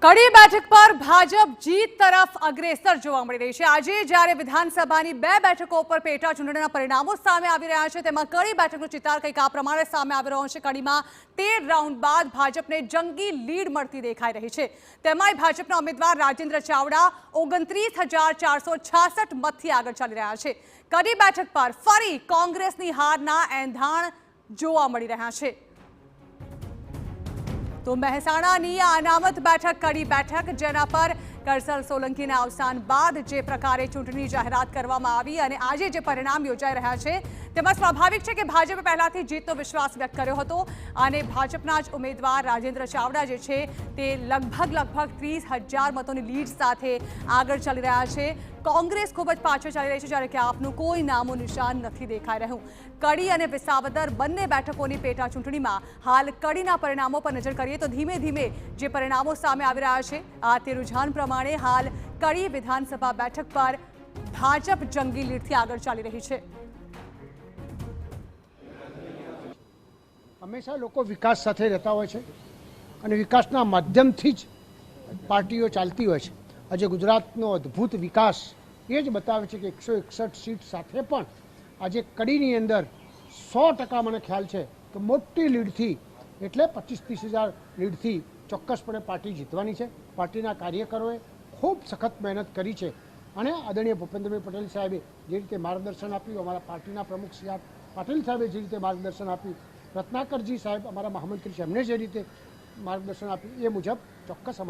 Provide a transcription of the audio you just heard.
કડી બેઠક પર ભાજપ જીત તરફ અગ્રેસર જોવા મળી રહી છે। આજે જ્યારે વિધાનસભાની 2 બેઠકો પર પેટા ચૂંટણીના પરિણામો સામે આવી રહ્યા છે, તેમાં કડી બેઠકનો ચિતાર કંઈક આ પ્રમાણે સામે આવી રહ્યો છે। કડીમાં 13 રાઉન્ડ બાદ ભાજપને જંગી લીડ મળતી દેખાઈ રહી છે। તેમાંય ભાજપના ઉમેદવાર રાજેન્દ્ર ચાવડા 29,466 મતથી આગળ ચાલી રહ્યા છે। કડી બેઠક પર ફરી કોંગ્રેસની હારના એંધાણ જોવા મળી રહ્યા છે। तो મહેસાણાની અનામત બેઠક કડી બેઠક, જેના પર કરસલ સોલંકીના અવસાન બાદ જે પ્રકારે ચૂંટણી જાહેરાત કરવામાં આવી અને આજે જે પરિણામ યોજાઈ રહ્યા છે, તેમાં સ્વાભાવિક છે કે ભાજપે પહેલાથી જીતનો વિશ્વાસ વ્યક્ત કર્યો હતો અને ભાજપના જ ઉમેદવાર રાજેન્દ્ર ચાવડા જે છે તે લગભગ 30,000 મતોની લીડ સાથે આગળ ચાલી રહ્યા છે। કોંગ્રેસ ખૂબ જ પાછળ ચાલી રહી છે, જ્યારે કે આપનું કોઈ નામો નિશાન નથી દેખાઈ રહ્યું। કડી અને વિસાવદર બંને બેઠકોની પેટા ચૂંટણીમાં હાલ કડીના પરિણામો પર નજર કરીએ તો ધીમે ધીમે જે પરિણામો સામે આવી રહ્યા છે, આ તે રુઝાન પ્રમાણે હાલ કડી વિધાનસભા બેઠક પર ભાજપ જંગી લીડથી આગળ ચાલી રહી છે। હંમેશા લોકો વિકાસ સાથે રહેતા હોય છે અને વિકાસના માધ્યમથી જ પાર્ટીઓ ચાલતી હોય છે। આજે ગુજરાતનો અદ્ભુત વિકાસ એ જ બતાવે છે કે 161 સીટ સાથે પણ આજે કડીની અંદર 100% મને ખ્યાલ છે તો મોટી લીડથી, એટલે 25-30 હજાર લીડથી ચોક્કસપણે પાર્ટી જીતવાની છે। પાર્ટીના કાર્યકરોએ ખૂબ સખત મહેનત કરી છે અને આદરણીય ભૂપેન્દ્રભાઈ પટેલ સાહેબે જે રીતે માર્ગદર્શન આપ્યું, અમારા પાર્ટીના પ્રમુખ સી આર પાટીલ સાહેબે જે રીતે માર્ગદર્શન આપ્યું, રત્નાકરજી સાહેબ અમારા મહામંત્રી છે, એમને જે રીતે માર્ગદર્શન આપ્યું, એ મુજબ ચોક્કસ